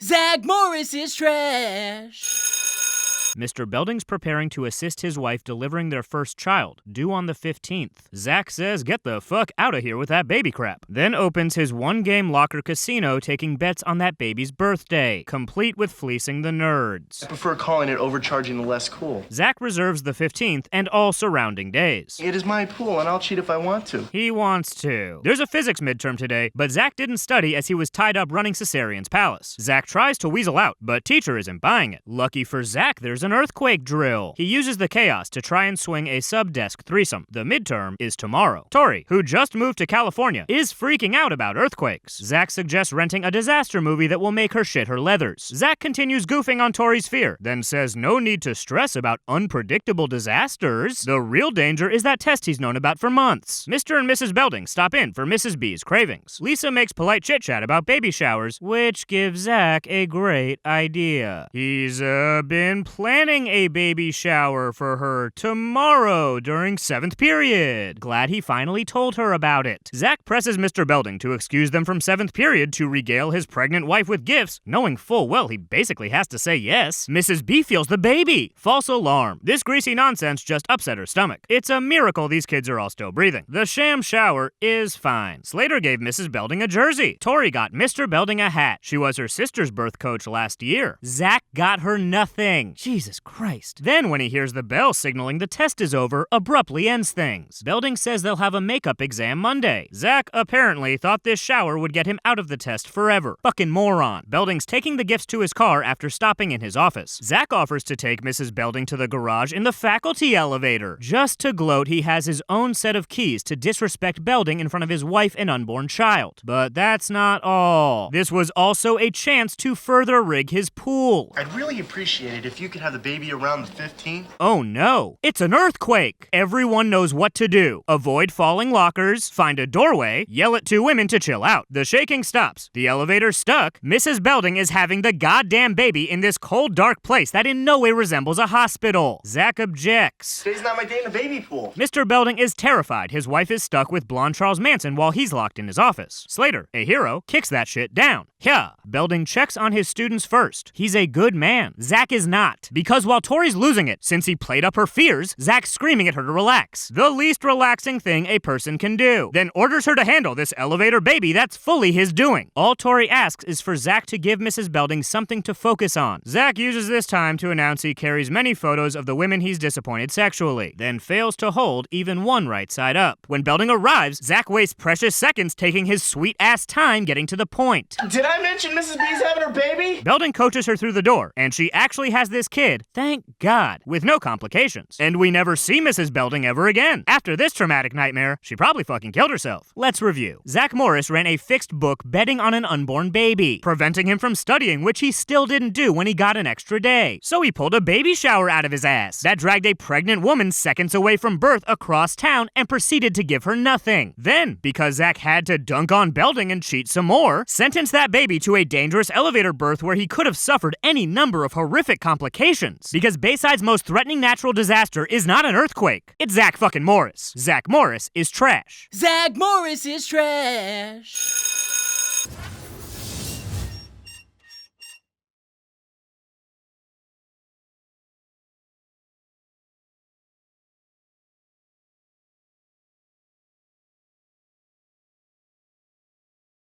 Zack Morris is trash. Mr. Belding's preparing to assist his wife delivering their first child, due on the 15th. Zack says get the fuck out of here with that baby crap. Then opens his one-game locker casino taking bets on that baby's birthday, complete with fleecing the nerds. I prefer calling it overcharging the less cool. Zack reserves the 15th and all surrounding days. It is my pool and I'll cheat if I want to. He wants to. There's a physics midterm today, but Zack didn't study as he was tied up running Caesarian's palace. Zack tries to weasel out, but teacher isn't buying it. Lucky for Zack, there's an earthquake drill. He uses the chaos to try and swing a sub-desk threesome. The midterm is tomorrow. Tori, who just moved to California, is freaking out about earthquakes. Zack suggests renting a disaster movie that will make her shit her leathers. Zack continues goofing on Tori's fear, then says no need to stress about unpredictable disasters. The real danger is that test he's known about for months. Mr. and Mrs. Belding stop in for Mrs. B's cravings. Lisa makes polite chit-chat about baby showers, which gives Zack a great idea. He's been planning a baby shower for her tomorrow during 7th period. Glad he finally told her about it. Zack presses Mr. Belding to excuse them from 7th period to regale his pregnant wife with gifts, knowing full well he basically has to say yes. Mrs. B feels the baby. False alarm. This greasy nonsense just upset her stomach. It's a miracle these kids are all still breathing. The sham shower is fine. Slater gave Mrs. Belding a jersey. Tori got Mr. Belding a hat. She was her sister's birth coach last year. Zack got her nothing. Jesus Christ. Then when he hears the bell signaling the test is over, abruptly ends things. Belding says they'll have a makeup exam Monday. Zack apparently thought this shower would get him out of the test forever. Fucking moron. Belding's taking the gifts to his car after stopping in his office. Zack offers to take Mrs. Belding to the garage in the faculty elevator. Just to gloat, he has his own set of keys to disrespect Belding in front of his wife and unborn child. But that's not all. This was also a chance to further rig his pool. I'd really appreciate it if you could have the baby around the 15th. Oh no, it's an earthquake! Everyone knows what to do. Avoid falling lockers, find a doorway, yell at two women to chill out. The shaking stops. The elevator's stuck. Mrs. Belding is having the goddamn baby in this cold, dark place that in no way resembles a hospital. Zack objects. Today's not my day in the baby pool. Mr. Belding is terrified his wife is stuck with blonde Charles Manson while he's locked in his office. Slater, a hero, kicks that shit down. Yeah. Belding checks on his students first. He's a good man. Zack is not. Because while Tori's losing it, since he played up her fears, Zack's screaming at her to relax. The least relaxing thing a person can do. Then orders her to handle this elevator baby that's fully his doing. All Tori asks is for Zack to give Mrs. Belding something to focus on. Zack uses this time to announce he carries many photos of the women he's disappointed sexually, then fails to hold even one right side up. When Belding arrives, Zack wastes precious seconds taking his sweet-ass time getting to the point. Did I mention Mrs. B's having her baby? Belding coaches her through the door, and she actually has this kid, thank God, with no complications. And we never see Mrs. Belding ever again. After this traumatic nightmare, she probably fucking killed herself. Let's review. Zack Morris ran a fixed book betting on an unborn baby, preventing him from studying, which he still didn't do when he got an extra day. So he pulled a baby shower out of his ass that dragged a pregnant woman seconds away from birth across town and proceeded to give her nothing. Then, because Zack had to dunk on Belding and cheat some more, sentenced that baby to a dangerous elevator birth where he could have suffered any number of horrific complications. Because Bayside's most threatening natural disaster is not an earthquake. It's Zack fucking Morris. Zack Morris is trash. Zack Morris is trash.